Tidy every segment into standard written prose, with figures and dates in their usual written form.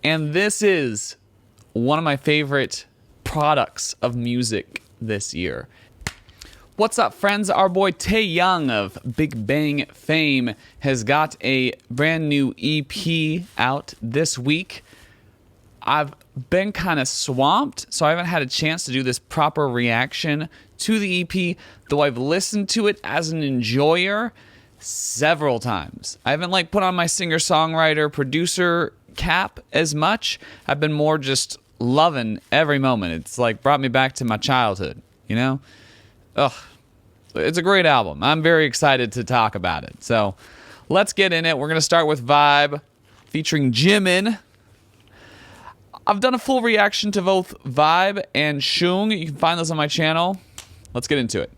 And this is one of my favorite products of music this year. What's up, friends? Our boy Taeyang of Big Bang fame has got a brand new EP out this week. I've been kind of swamped, so I haven't had a chance to do this proper reaction to the EP, though I've listened to it as an enjoyer several times. I haven't put on my singer-songwriter producer cap as much. I've been more just loving every moment. It's brought me back to my childhood, you know? Ugh. It's a great album. I'm very excited to talk about it. So let's get in it. We're going to start with Vibe featuring Jimin. I've done a full reaction to both Vibe and Shoong. You can find those on my channel. Let's get into it.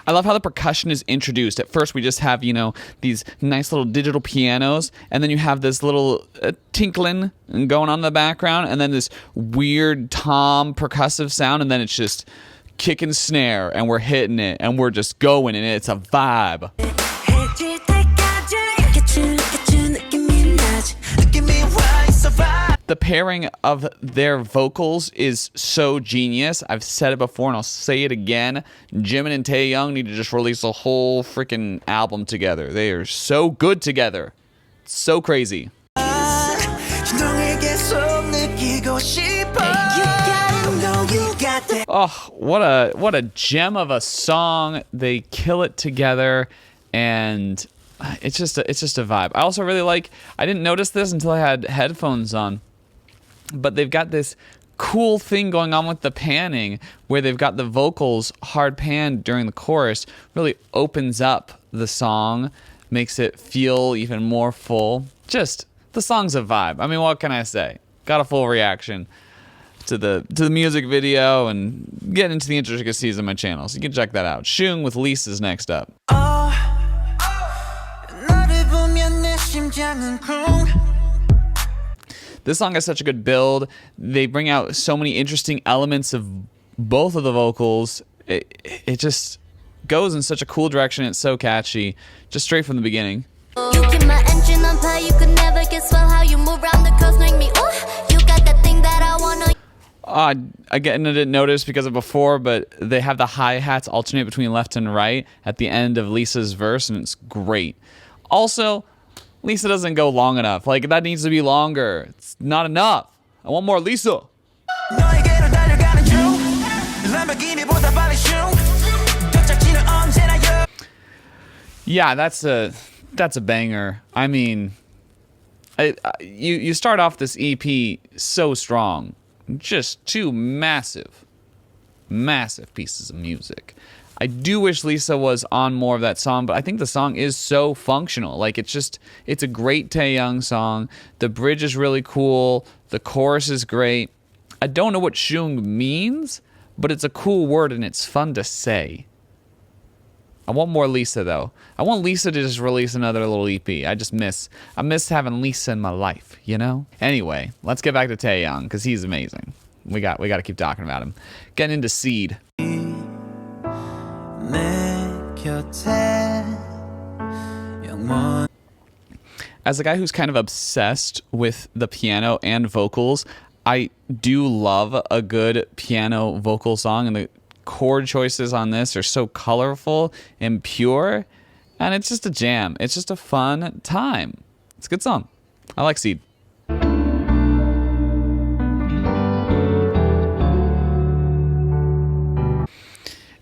I love how the percussion is introduced. At first, we just have, these nice little digital pianos, and then you have this little tinkling going on in the background, and then this weird tom percussive sound, and then it's just kick and snare, and we're hitting it, and we're just going, and it's a vibe. The pairing of their vocals is so genius. I've said it before and I'll say it again. Jimin and Taeyang need to just release a whole freaking album together. They are so good together. It's so crazy. Oh, what a gem of a song. They kill it together, and it's just a vibe. I also really I didn't notice this until I had headphones on, but they've got this cool thing going on with the panning where they've got the vocals hard panned during the chorus. Really opens up the song, makes it feel even more full. Just, the song's a vibe. I mean, what can I say? Got a full reaction to the music video and get into the intricacies of my channel, so you can check that out. Shoong with Lisa's next up. This song has such a good build. They bring out so many interesting elements of both of the vocals. It just goes in such a cool direction. It's so catchy, just straight from the beginning. You keep my engine on fire. You could never guess well how you move around the coast, make me you got that thing that I wanna. Again, I didn't notice because of before, but they have the hi-hats alternate between left and right at the end of Lisa's verse, and it's great. Also, Lisa doesn't go long enough. That needs to be longer. It's not enough. I want more Lisa. Yeah, that's a banger. I mean, you start off this EP so strong. Just two massive pieces of music. I do wish Lisa was on more of that song, but I think the song is so functional. It's a great Taeyang song. The bridge is really cool. The chorus is great. I don't know what Shoong means, but it's a cool word and it's fun to say. I want more Lisa, though. I want Lisa to just release another little EP. I miss having Lisa in my life, you know? Anyway, let's get back to Taeyang, because he's amazing. We got to keep talking about him. Getting into Seed. As a guy who's kind of obsessed with the piano and vocals, I do love a good piano vocal song, and the chord choices on this are so colorful and pure, and it's just a jam. It's just a fun time. It's a good song. I like Seed.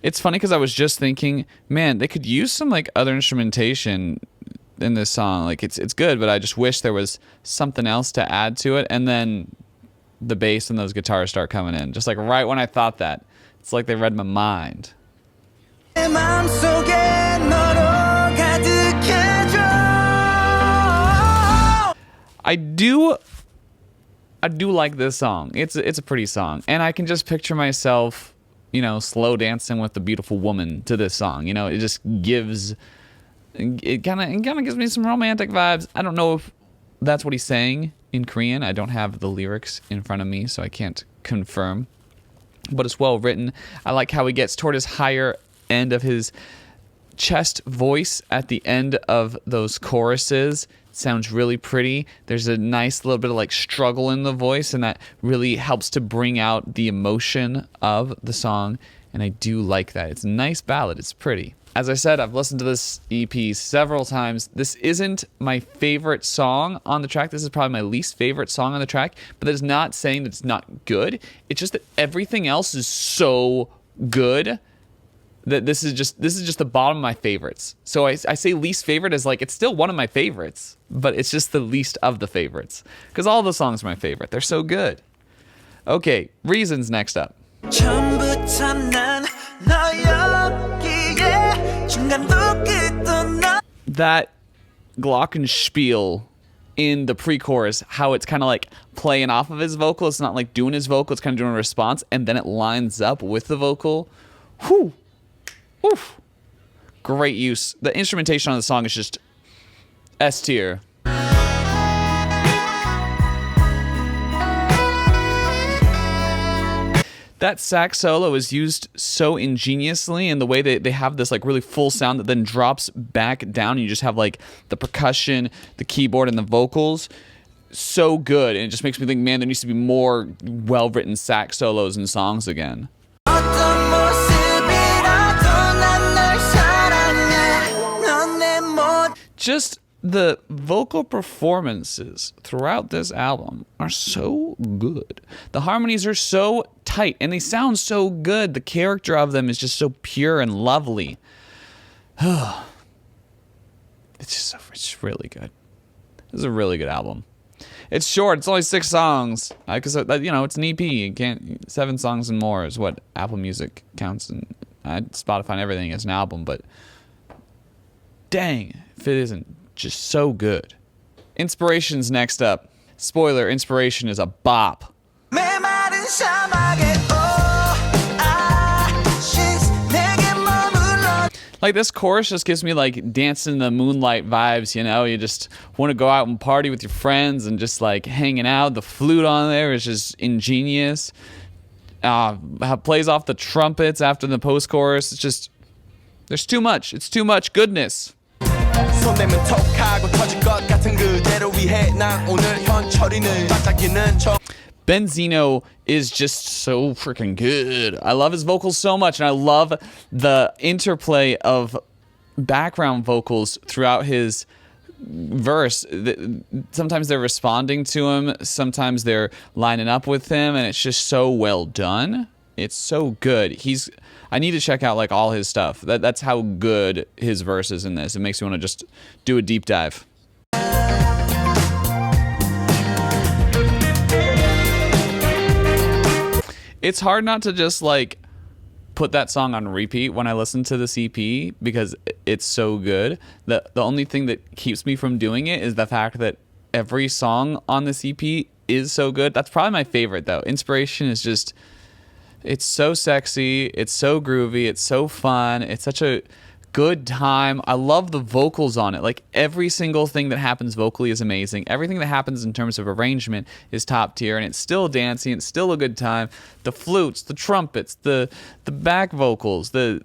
It's funny because I was just thinking, man, they could use some other instrumentation in this song. It's good, but I just wish there was something else to add to it. And then the bass and those guitars start coming in, just right when I thought that. It's like they read my mind. I do like this song. It's a pretty song, and I can just picture myself, slow dancing with the beautiful woman to this song. It just gives, it kind of gives me some romantic vibes. I don't know if that's what he's saying in Korean. I don't have the lyrics in front of me, so I can't confirm. But it's well written. I like how he gets toward his higher end of his chest voice at the end of those choruses sounds really pretty. There's a nice little bit of like struggle in the voice, and that really helps to bring out the emotion of the song, and I do like that. It's a nice ballad. It's pretty. As I said, I've listened to this EP several times. This isn't my favorite song on the track. This is probably my least favorite song on the track, but that is not saying that it's not good. It's just that everything else is so good that this is just the bottom of my favorites. So I say least favorite as like, it's still one of my favorites, but it's just the least of the favorites, because all the songs are my favorite. They're so good. Okay, Reasons next up. That glockenspiel in the pre-chorus, how it's kind of like playing off of his vocal. It's not like doing his vocal, it's kind of doing a response, and then it lines up with the vocal. Whew. Oof. Great use. The instrumentation on the song is just S tier. That sax solo is used so ingeniously in the way that they have this like really full sound that then drops back down, and you just have like the percussion, the keyboard, and the vocals. So good, and it just makes me think, man, there needs to be more well-written sax solos in songs again. Just the vocal performances throughout this album are so good. The harmonies are so tight, and they sound so good. The character of them is just so pure and lovely. It's really good. This is a really good album. It's short. It's only 6 songs. Because it's an EP. You can't 7 songs and more is what Apple Music counts, and Spotify and everything is an album. But dang, if it isn't just so good. Inspiration's next up. Spoiler: Inspiration is a bop. Like, this chorus just gives me like dancing in the moonlight vibes, you know? You just want to go out and party with your friends and just like hanging out. The flute on there is just ingenious. How it plays off the trumpets after the post-chorus. It's just, there's too much. It's too much goodness. Benzino is just so freaking good. I love his vocals so much, and I love the interplay of background vocals throughout his verse. Sometimes they're responding to him, sometimes they're lining up with him, and it's just so well done. It's so good. I need to check out like all his stuff. That's how good his verse is in this. It makes me want to just do a deep dive. It's hard not to just like put that song on repeat when I listen to this EP because it's so good. The only thing that keeps me from doing it is the fact that every song on this EP is so good. That's probably my favorite though. Inspiration is just, it's so sexy, it's so groovy, it's so fun, it's such a good time. I love the vocals on it. Like, every single thing that happens vocally is amazing. Everything that happens in terms of arrangement is top tier, and it's still dancing, it's still a good time. The flutes, the trumpets, the back vocals, the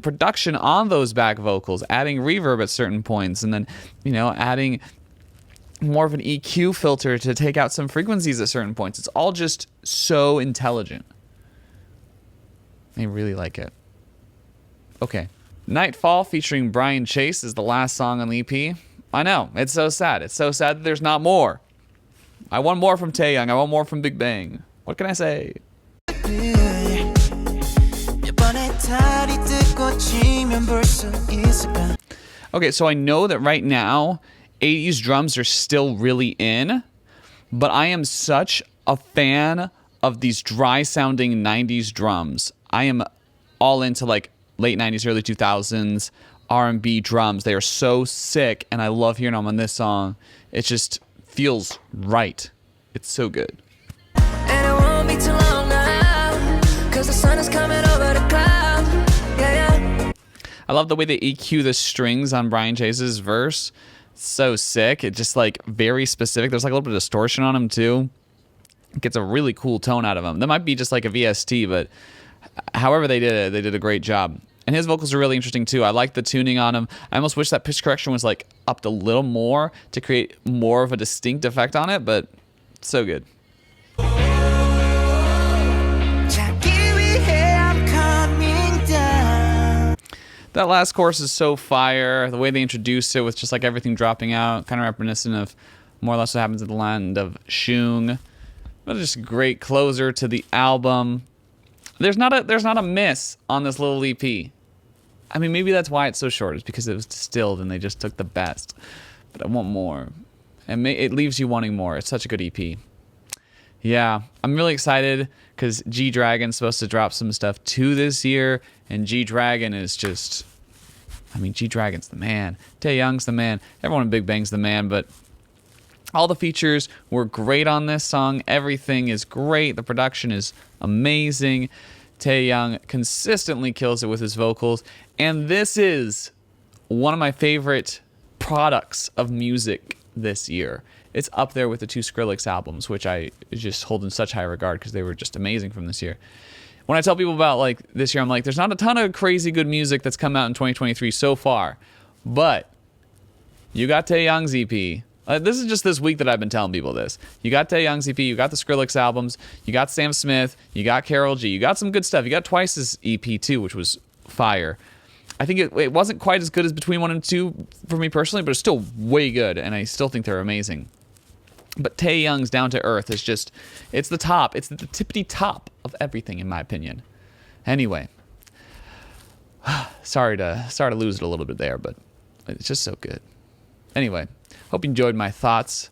production on those back vocals, adding reverb at certain points, and then, adding more of an EQ filter to take out some frequencies at certain points. It's all just so intelligent. I really like it. Okay. Nightfall featuring Brian Chase is the last song on the EP. I know, it's so sad. It's so sad that there's not more. I want more from Taeyang. I want more from Big Bang. What can I say? Okay, so I know that right now 80s drums are still really in, but I am such a fan of these dry sounding 90s drums. I am all into like late 90s, early 2000s R&B drums. They are so sick, and I love hearing them on this song. It just feels right. It's so good. And it won't be too long now, 'cause the sun is coming over the cloud. Yeah. I love the way they EQ the strings on Brian Chase's verse. It's so sick. It's just like very specific. There's like a little bit of distortion on him too. It gets a really cool tone out of him. That might be just like a VST, but however they did it, they did a great job. And his vocals are really interesting too. I like the tuning on him. I almost wish that pitch correction was like upped a little more to create more of a distinct effect on it, but so good. That last chorus is so fire. The way they introduce it with just like everything dropping out, kind of reminiscent of more or less what happens at the land of Shoong. But just a great closer to the album. There's not a miss on this little EP. I mean, maybe that's why it's so short. It's because it was distilled and they just took the best. But I want more. And it leaves you wanting more. It's such a good EP. Yeah, I'm really excited because G-Dragon's supposed to drop some stuff too this year. And G-Dragon is just... I mean, G-Dragon's the man. Taeyang's the man. Everyone in Big Bang's the man. But all the features were great on this song. Everything is great. The production is amazing. Taeyang consistently kills it with his vocals. And this is one of my favorite products of music this year. It's up there with the 2 Skrillex albums, which I just hold in such high regard because they were just amazing from this year. When I tell people about like this year, I'm like, there's not a ton of crazy good music that's come out in 2023 so far. But you got Taeyang's EP. This is just this week that I've been telling people this. You got Taeyang's EP, you got the Skrillex albums, you got Sam Smith, you got Karol G, you got some good stuff. You got Twice's EP too, which was fire. I think it wasn't quite as good as Between 1 and 2 for me personally, but it's still way good, and I still think they're amazing. But Taeyang's Down to Earth is just, it's the top. It's the tippity top of everything, in my opinion. Anyway, sorry to lose it a little bit there, but it's just so good. Anyway, hope you enjoyed my thoughts.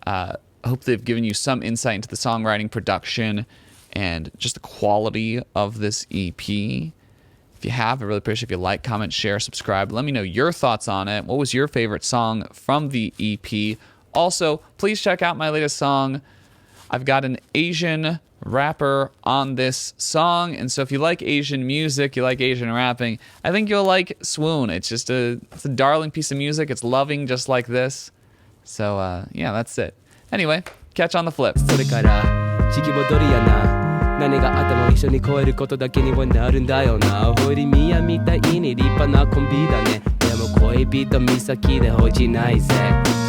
Hope they've given you some insight into the songwriting, production, and just the quality of this EP. If you have, I really appreciate if you like, comment, share, subscribe. Let me know your thoughts on it. What was your favorite song from the EP? Also, please check out my latest song. I've got an Asian rapper on this song, and so if you like Asian music, you like Asian rapping, I think you'll like Swoon. It's just it's a darling piece of music. It's loving just like this. So, yeah, that's it. Anyway, catch on the flip. 何があっても一緒に超えることだけにはなるんだよなホイリミヤみたいに立派なコンビだねでも恋人岬でほじないぜ